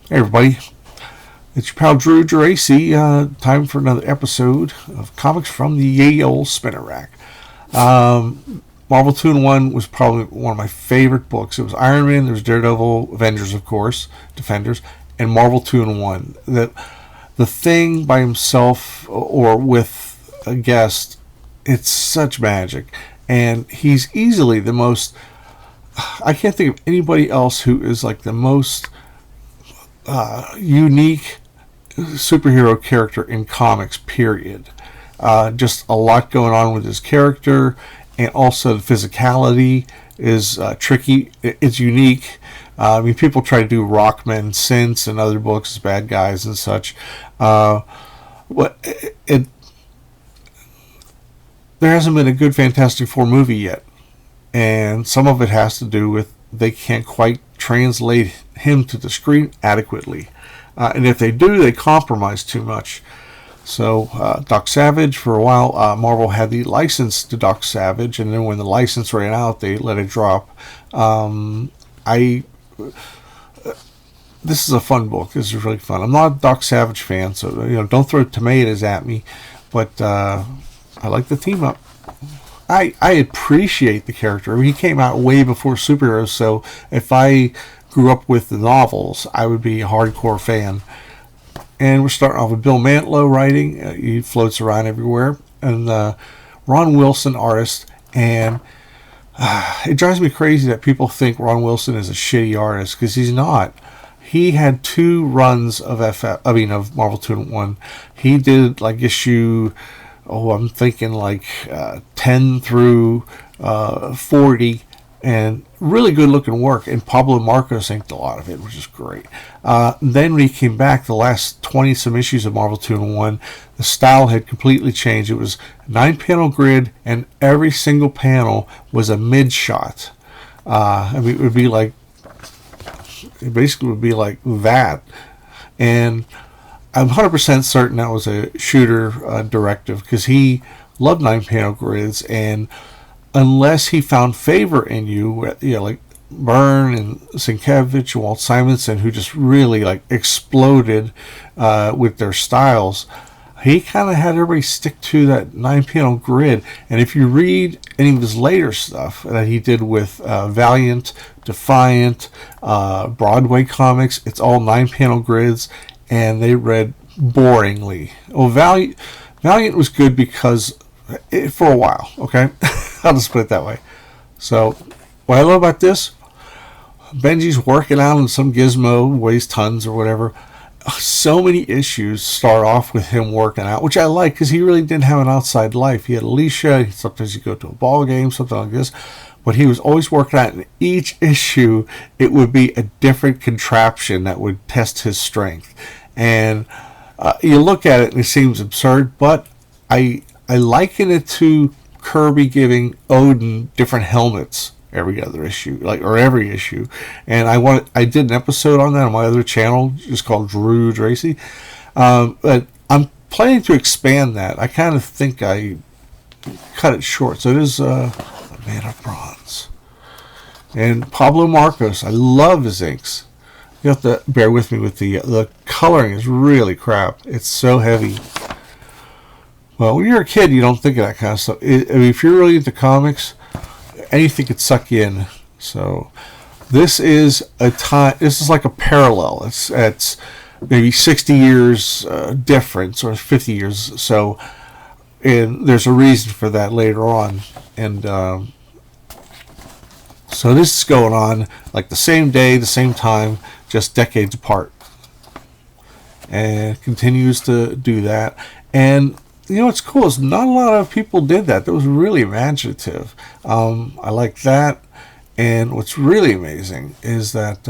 Hey everybody, it's your pal Drew Geraci. Time for another episode of Comics from the Yale Spinner Rack. Marvel 2-in-1 was probably one of my favorite books. It was Iron Man, there was Daredevil, Avengers of course, Defenders, and Marvel 2-in-1. The Thing by himself or with a guest, it's such magic. And he's easily the most, I can't think of anybody else who is like the most unique superhero character in comics, period. Just a lot going on with his character, and also the physicality is tricky. It's unique. I mean, people try to do Rockman since and other books as bad guys and such. There hasn't been a good Fantastic Four movie yet, and some of it has to do with they can't quite translate him to the screen adequately. And if they do, they compromise too much. So Doc Savage, for a while, Marvel had the license to Doc Savage, and then when the license ran out, they let it drop. This is a fun book. This is really fun. I'm not a Doc Savage fan, so don't throw tomatoes at me, but I like the team up. I appreciate the character. I mean, he came out way before superheroes, so if I grew up with the novels, I would be a hardcore fan. And we're starting off with Bill Mantlo writing. He floats around everywhere. And Ron Wilson, artist. And it drives me crazy that people think Ron Wilson is a shitty artist, because he's not. He had 2 runs of Marvel 2-in-1. He did like issue, I'm thinking like 10 through 40, and really good looking work. And Pablo Marcos inked a lot of it, which is great. Then when he came back, the last 20 some issues of Marvel 2-in-1, the style had completely changed. It was 9-panel grid, and every single panel was a mid shot. It would be like, it basically would be like that. And I'm 100% certain that was a shooter directive, because he loved 9-panel grids, and unless he found favor in you, like Byrne and Sienkiewicz and Walt Simonson, who just really like exploded with their styles, he kind of had everybody stick to that 9-panel grid. And if you read any of his later stuff that he did with Valiant, Defiant, Broadway comics, it's all 9-panel grids, and they read boringly. Valiant was good because for a while, okay? I'll just put it that way. So, what I love about this, Benji's working out on some gizmo, weighs tons or whatever. So many issues start off with him working out, which I like, because he really didn't have an outside life. He had Alicia, sometimes he'd go to a ball game, something like this. But he was always working out. In each issue, it would be a different contraption that would test his strength. And you look at it and it seems absurd, but I liken it to Kirby giving Odin different helmets every other issue, or every issue. And I did an episode on that on my other channel, just called Drew Geraci. But I'm planning to expand that. I kind of think I cut it short. So it is a Man of Bronze. And Pablo Marcos, I love his inks. You have to bear with me with the coloring is really crap. It's so heavy. Well, when you're a kid, you don't think of that kind of stuff. If you're really into comics, anything could suck you in. So, this is like a parallel. It's maybe 60 years difference, or 50 years. So, and there's a reason for that later on. And so this is going on like the same day, the same time, just decades apart. And it continues to do that. And what's cool is not a lot of people did that. That was really imaginative. I like that. And what's really amazing is that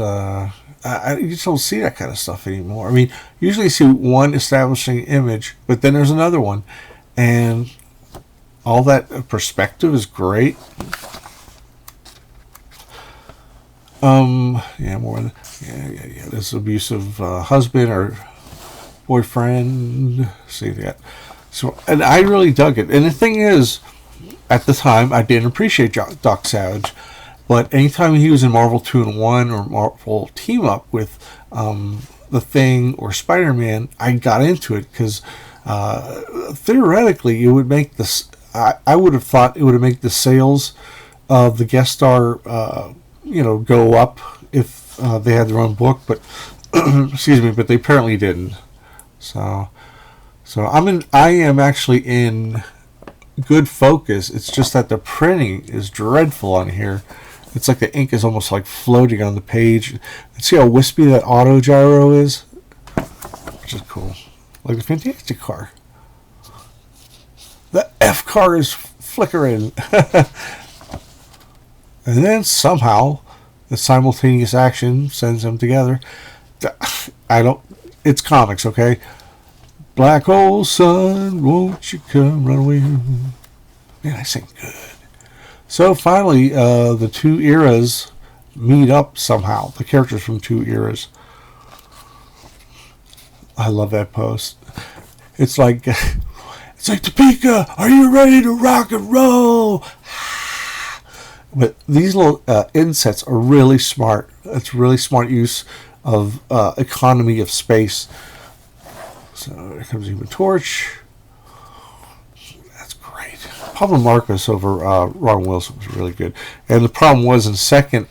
you just don't see that kind of stuff anymore. I mean, usually you see one establishing image, but then there's another one. And all that perspective is great. This abusive husband or boyfriend. See that. So, and I really dug it. And the thing is, at the time, I didn't appreciate Doc Savage. But anytime he was in Marvel 2-in-1 or Marvel Team Up with The Thing or Spider-Man, I got into it because theoretically it would make this. I would have thought it would have made the sales of the guest star, go up if they had their own book, but excuse me, but they apparently didn't. So I am actually in good focus. It's just that the printing is dreadful on here. It's like the ink is almost like floating on the page. And see how wispy that auto gyro is? Which is cool. Like the Fantastic car. The F car is flickering. And then somehow the simultaneous action sends them together. It's comics, okay? Black hole sun, won't you come run away? Man, I sing good. So finally, the two eras meet up somehow. The characters from two eras. I love that post. It's like Topeka, are you ready to rock and roll? But these little insets are really smart. It's really smart use of economy of space. So here comes Human Torch. That's great. Pablo Marcos over Ron Wilson was really good. And the problem was in second,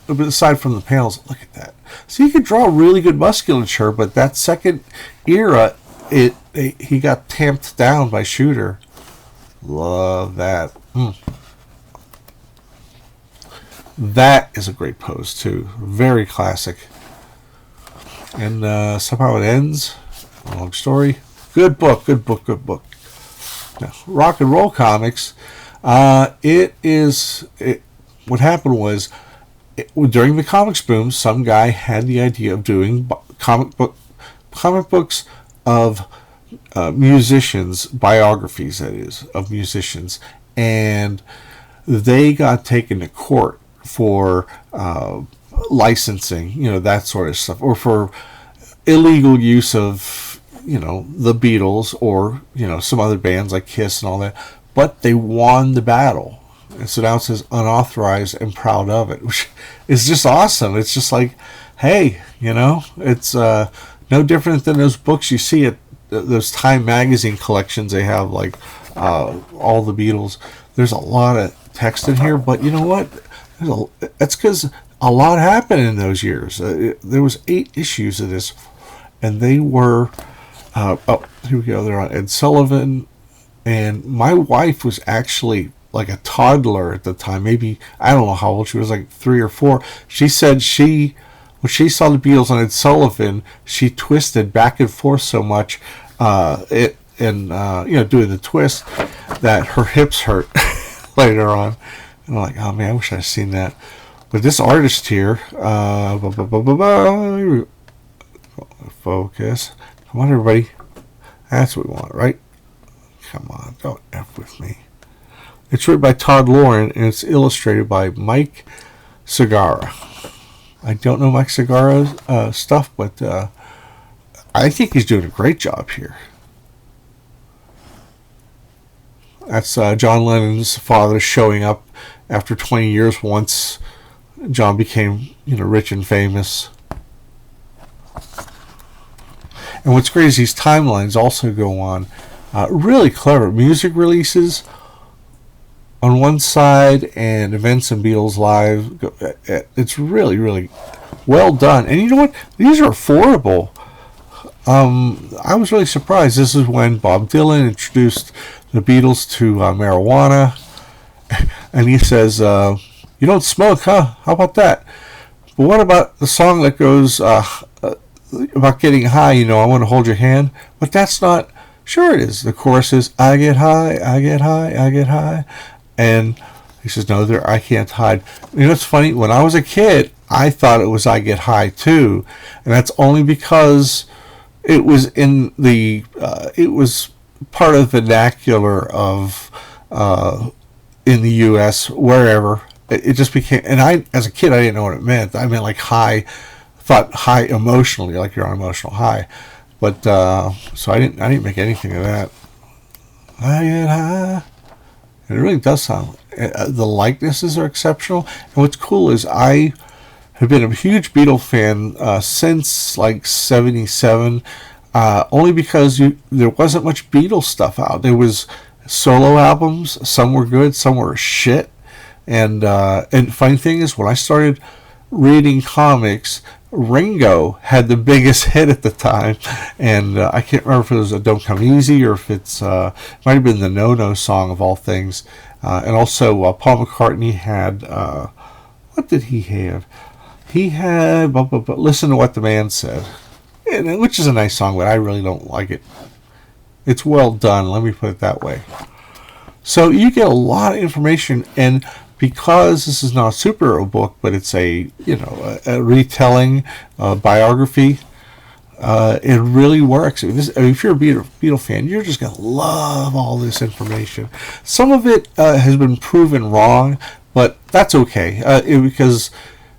aside from the panels, look at that. So you could draw really good musculature, but that second era, he got tamped down by Shooter. Love that. That is a great pose too. Very classic. And somehow it ends. Long story. Good book. Now, Rock and Roll Comics. What happened was during the comics boom, some guy had the idea of doing comic books of musicians, biographies that is, of musicians, and they got taken to court for licensing, that sort of stuff, or for illegal use of, the Beatles or, some other bands like Kiss and all that. But they won the battle. And so now it says unauthorized and proud of it, which is just awesome. It's just like, hey, it's no different than those books you see at those Time magazine collections they have, like all the Beatles. There's a lot of text in here, but you know what? That's because a lot happened in those years. There was 8 issues of this, and they were here we go. They're on Ed Sullivan, and my wife was actually like a toddler at the time. Maybe, I don't know how old she was, like 3 or 4. She said when she saw the Beatles on Ed Sullivan, she twisted back and forth so much, doing the twist, that her hips hurt later on. And I'm like, oh man, I wish I'd seen that. But this artist here, focus. Come on, everybody. That's what we want, right? Come on, don't F with me. It's written by Todd Loren, and it's illustrated by Mike Segarra. I don't know Mike Segarra's stuff, but I think he's doing a great job here. That's John Lennon's father showing up after 20 years once John became, rich and famous. And what's great is these timelines also go on. Really clever. Music releases on one side and events and Beatles Live. It's really, really well done. And you know what? These are affordable. I was really surprised. This is when Bob Dylan introduced the Beatles to marijuana. And he says, you don't smoke, huh? How about that? But what about the song that goes about getting high, I want to hold your hand? But that's not, sure it is. The chorus is, I get high, I get high, I get high. And he says, no, I can't hide. It's funny, when I was a kid, I thought it was I Get High too. And that's only because it was in the, it was part of the vernacular of, in the U.S., wherever. It just became, and I, as a kid, I didn't know what it meant. I meant like high, thought high emotionally, like you're on emotional high. But, so I didn't make anything of that. I get high, And it really does sound. The likenesses are exceptional. And what's cool is I have been a huge Beatles fan since like '77, only because there wasn't much Beatles stuff out. There was solo albums. Some were good, some were shit. And funny thing is, when I started reading comics, Ringo had the biggest hit at the time, and I can't remember if it was a "Don't Come Easy" or if it might have been the "No No" song of all things. And also Paul McCartney had what did he have? He had "Listen to What the Man Said," which is a nice song, but I really don't like it. It's well done. Let me put it that way. So you get a lot of information, and because this is not a superhero book, but it's a a retelling, biography, it really works. If you're a Beatle fan, you're just gonna love all this information. Some of it has been proven wrong, but that's okay because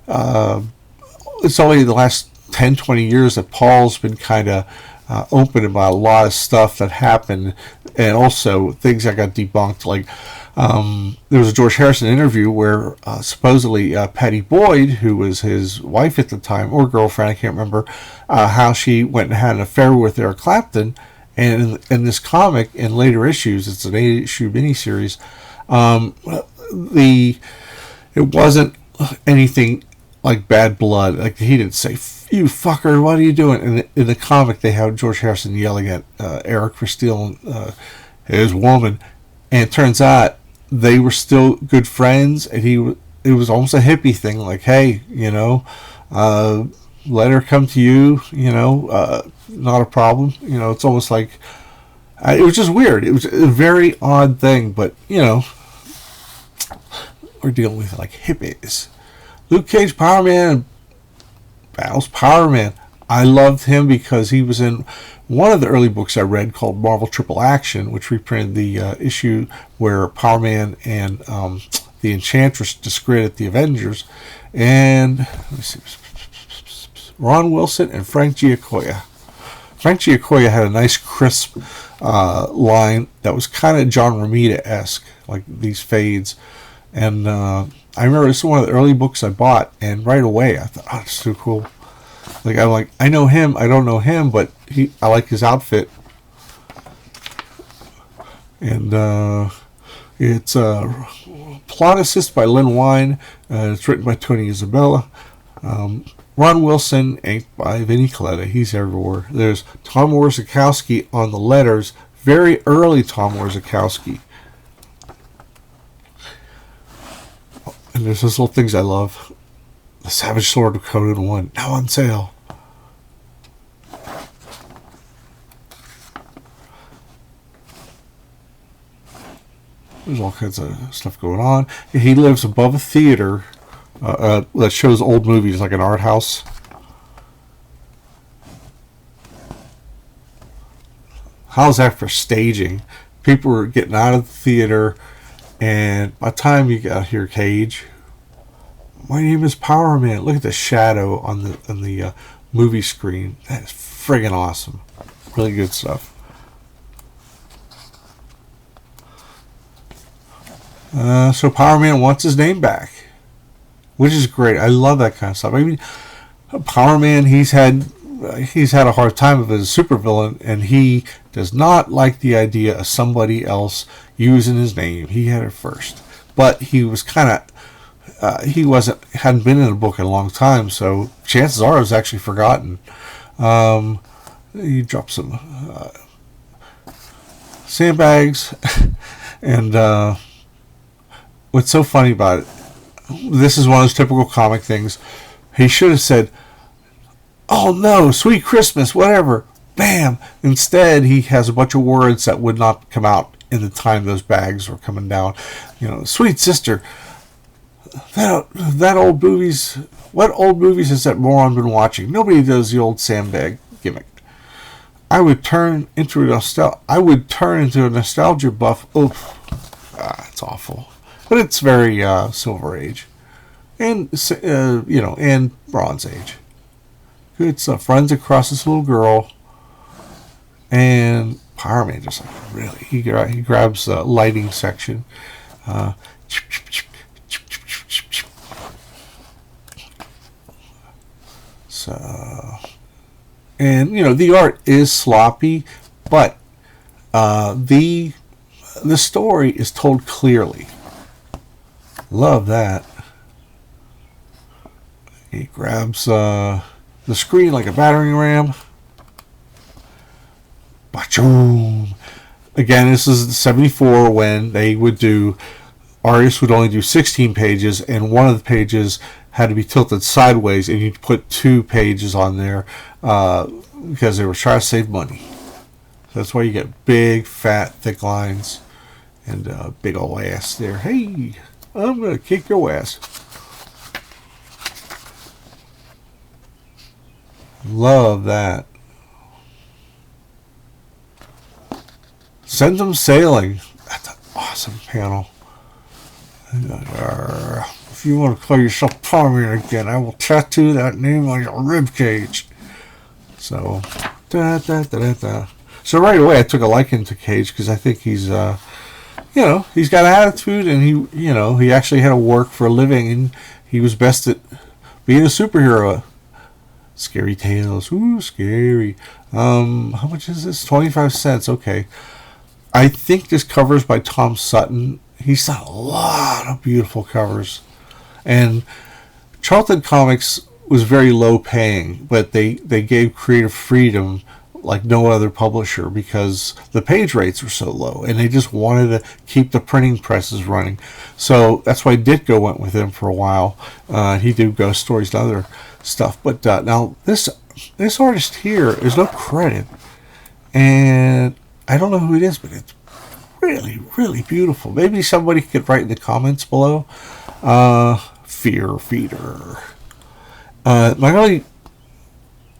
it's only the last 10, 20 years that Paul's been kind of open about a lot of stuff that happened, and also things that got debunked. Like there was a George Harrison interview where supposedly Patty Boyd, who was his wife at the time, or girlfriend, I can't remember, how she went and had an affair with Eric Clapton. And in this comic, in later issues, it's an 8-issue miniseries, it wasn't anything like bad blood. Like, he didn't say, "You fucker, what are you doing?" In the comic, they have George Harrison yelling at Eric for stealing his woman, and it turns out they were still good friends. And it was almost a hippie thing, like, hey, let her come to you, not a problem. It's almost like it was just weird. It was a very odd thing, but we're dealing with like hippies. Luke Cage, Power Man, Battles Power Man. I loved him because he was in one of the early books I read called Marvel Triple Action, which reprinted the issue where Power Man and the Enchantress discredit the Avengers. And let me see, Ron Wilson and Frank Giacoia. Frank Giacoia had a nice crisp line that was kind of John Romita-esque, like these fades. And I remember this was one of the early books I bought, and right away I thought, oh, it's so cool. I know him, I don't know him, but I like his outfit. And it's plot assist by Lynn Wein. It's written by Tony Isabella. Ron Wilson, inked by Vinnie Coletta. He's everywhere. There's Tom Warzikowski on the letters. Very early Tom Warzikowski. And there's those little things I love. The Savage Sword of Conan 1, now on sale. There's all kinds of stuff going on. He lives above a theater that shows old movies, like an art house. How's that for staging? People were getting out of the theater, and by the time you got here, Cage, my name is Power Man. Look at the shadow on the movie screen. That is friggin' awesome. Really good stuff. So Power Man wants his name back, which is great. I love that kind of stuff. I mean, Power Man, he's had a hard time of it as a supervillain, and he does not like the idea of somebody else using his name. He had it first, but he was kind of hadn't been in a book in a long time, so chances are it was actually forgotten. He dropped some sandbags, and what's so funny about it, this is one of those typical comic things. He should have said, "Oh no, sweet Christmas," whatever. Bam! Instead, he has a bunch of words that would not come out in the time those bags were coming down. Sweet sister. That old movies. What old movies has that moron been watching? Nobody does the old sandbag gimmick. I would turn into a nostalgia buff. Oof. It's awful. But it's very Silver Age, and and Bronze Age. Good stuff. Runs across this little girl, and Power Man just like really he grabs the lighting section, Uh, so, and the art is sloppy, but the story is told clearly. Love that. He grabs the screen like a battering ram. Bachoom. Again, this is 74 when they would do, artists would only do 16 pages, and one of the pages had to be tilted sideways, and you'd put 2 pages on there because they were trying to save money. That's why you get big, fat, thick lines and big old ass there. Hey, I'm going to kick your ass. Love that. Send them sailing. That's an awesome panel. If you want to call yourself Palmer again, I will tattoo that name on your rib cage. So, So right away, I took a liking to Cage because I think he's, he's got attitude, and he actually had to work for a living, and he was best at being a superhero. Scary Tales. Ooh, scary. How much is this? 25 cents. Okay. I think this cover's by Tom Sutton. He's done a lot of beautiful covers. And Charlton Comics was very low paying, but they gave creative freedom like no other publisher because the page rates were so low, and they just wanted to keep the printing presses running. So that's why Ditko went with him for a while. He did ghost stories and other stuff. But now this artist here is no credit, and I don't know who it is, but it's really, really beautiful. Maybe somebody could write in the comments below. Fear Feeder. My only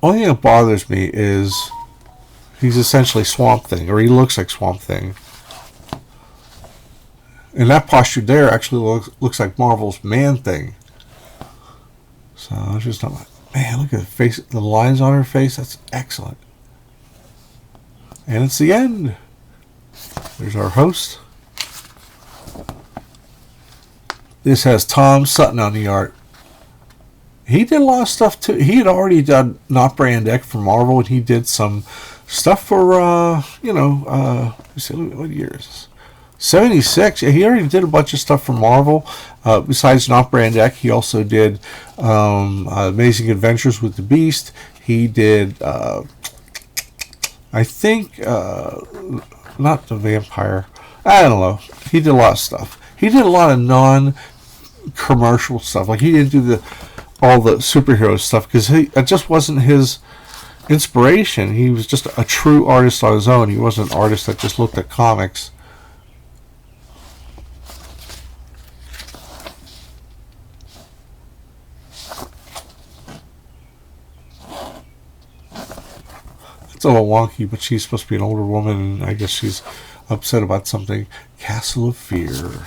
thing that bothers me is he's essentially Swamp Thing, or he looks like Swamp Thing. And that posture there actually looks like Marvel's Man-Thing. So I was just not, man, look at the face, the lines on her face. That's excellent. And it's the end. There's our host. This has Tom Sutton on the art. He did a lot of stuff too. He had already done Not Brand X for Marvel, and he did some stuff for, what year is this? 76. Yeah, he already did a bunch of stuff for Marvel. Besides Not Brand X, he also did Amazing Adventures with the Beast. He did, I think, not the Vampire. I don't know. He did a lot of stuff. He did a lot of non-commercial stuff. Like, he didn't do all the superhero stuff because it just wasn't his inspiration. He was just a true artist on his own. He wasn't an artist that just looked at comics. It's a little wonky, but she's supposed to be an older woman, and I guess she's upset about something. Castle of Fear.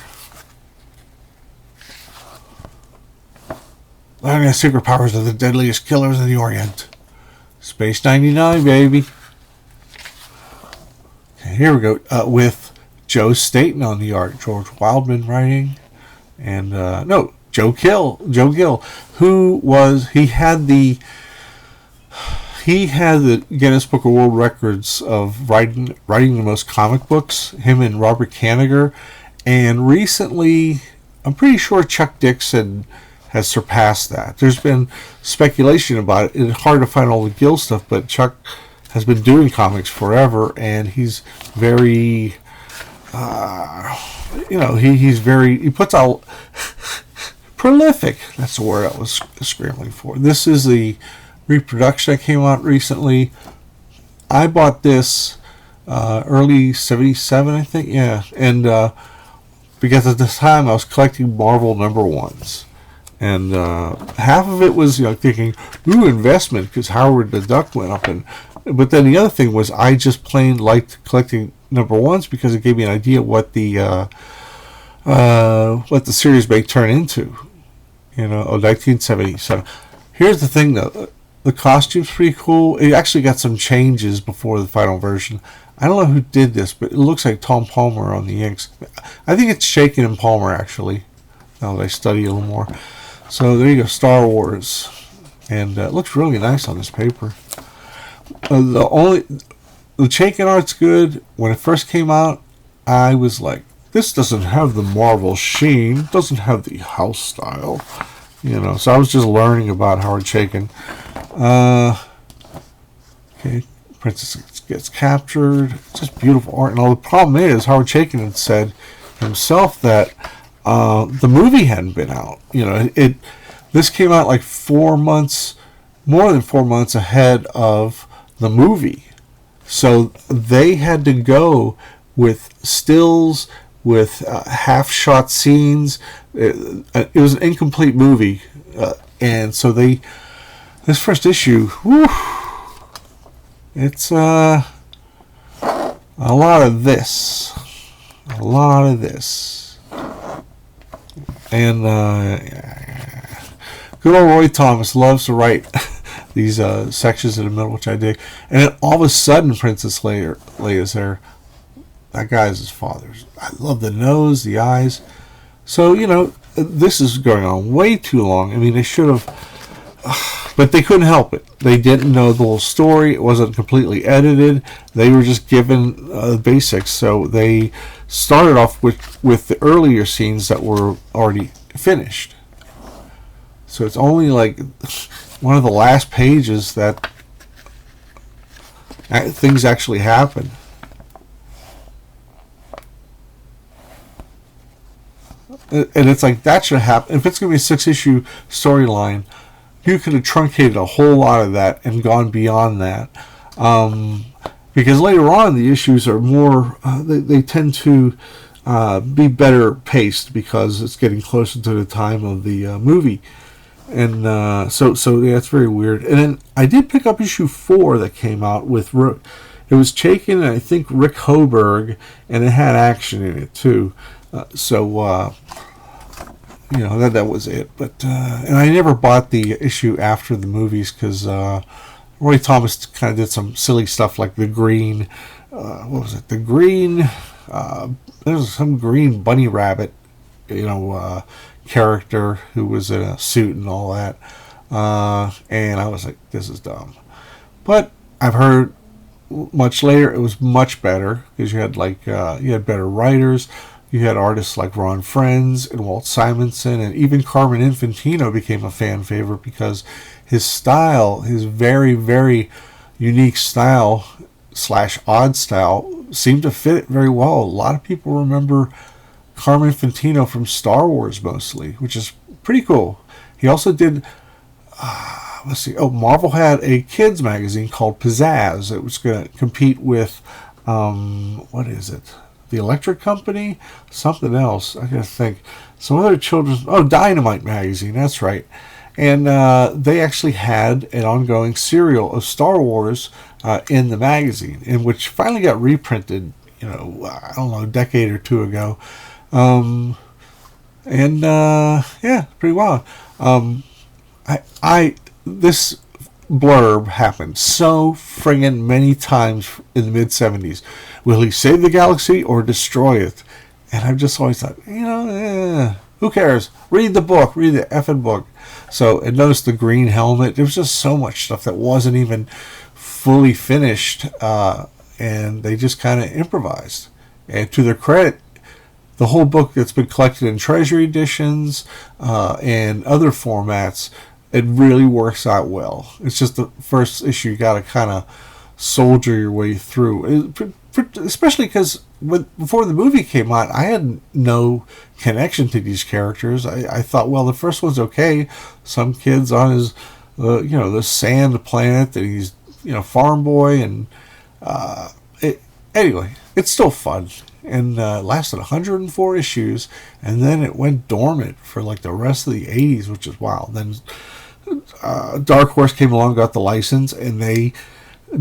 Learning the secret powers of the deadliest killers in the Orient. Space 99, baby. Okay, here we go. With Joe Staton on the art. George Wildman writing. And, Joe Gill. He had the Guinness Book of World Records of writing the most comic books, him and Robert Kanigher. And recently, I'm pretty sure Chuck Dixon has surpassed that. There's been speculation about it. It's hard to find all the Gill stuff, but Chuck has been doing comics forever, and he's very, he puts out prolific. That's the word I was scrambling for. This is the reproduction that came out recently. I bought this early 77, I think. Yeah. And because at this time I was collecting Marvel #1s. And half of it was thinking, ooh, investment, because Howard the Duck went up. But then the other thing was I just plain liked collecting #1s because it gave me an idea what the series may turn into. 1977. Here's the thing, though. The costume's pretty cool. It actually got some changes before the final version. I don't know who did this, but it looks like Tom Palmer on the inks. I think it's Shaken and Palmer, actually, now that I study a little more. So there you go, Star Wars. And it looks really nice on this paper. The Shaken art's good. When it first came out, I was like, this doesn't have the Marvel sheen, doesn't have the house style. So I was just learning about Howard Chaykin. Okay, Princess gets captured. It's just beautiful art. And all the problem is, Howard Chaykin had said himself that the movie hadn't been out. This came out like 4 months, more than 4 months ahead of the movie. So they had to go with stills, with half-shot scenes. It was an incomplete movie, and so this first issue, whew, it's a lot of this, and good old Roy Thomas loves to write these sections in the middle, which I dig. And then all of a sudden, Princess Leia's there. That guy is his father's. I love the nose, the eyes. So, this is going on way too long. I mean, they should have, but they couldn't help it. They didn't know the whole story. It wasn't completely edited. They were just given the basics. So they started off with the earlier scenes that were already finished. So it's only like one of the last pages that things actually happen. And it's like, that should happen. If it's going to be a 6-issue storyline, you could have truncated a whole lot of that and gone beyond that. Because later on, the issues are more, they tend to be better paced because it's getting closer to the time of the movie. And so yeah, it's very weird. And then I did pick up issue 4 that came out with, it was Chaykin and I think Rick Hoberg, and it had action in it too. That was it. But and I never bought the issue after the movies because Roy Thomas kind of did some silly stuff like the green, what was it? The green, there was some green bunny rabbit, character who was in a suit and all that. And I was like, this is dumb. But I've heard much later it was much better because you had you had better writers. You had artists like Ron Frenz and Walt Simonson, and even Carmen Infantino became a fan favorite because his style, his very, very unique style / odd style, seemed to fit it very well. A lot of people remember Carmen Infantino from Star Wars mostly, which is pretty cool. He also did, Marvel had a kids magazine called Pizzazz. It was going to compete with, what is it? The Electric Company, something else. I gotta think. Some other children's. Dynamite magazine. That's right. And they actually had an ongoing serial of Star Wars in the magazine, in which finally got reprinted. I don't know, a decade or two ago. Yeah, pretty wild. This blurb happened so friggin' many times in the mid-70s. Will he save the galaxy or destroy it? And I've just always thought, who cares? Read the book. Read the effing book. So, and notice the green helmet. There was just so much stuff that wasn't even fully finished, and they just kind of improvised. And to their credit, the whole book that's been collected in treasury editions and other formats, it really works out well. It's just the first issue you got to kind of soldier your way through. Especially because before the movie came out, I had no connection to these characters. I thought, well, the first one's okay. Some kid's on his, the sand planet, and he's, farm boy, and anyway, it's still fun. And lasted 104 issues, and then it went dormant for like the rest of the 80s, which is wild. Then Dark Horse came along, got the license, and they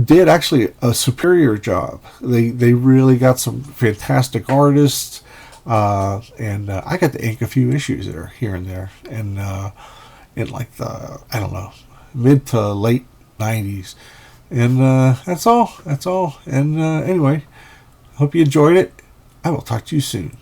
did actually a superior job. They really got some fantastic artists, and I got to ink a few issues there, here and there, and in like the, I don't know, mid to late 90s. And that's all. And anyway, hope you enjoyed it. I will talk to you soon.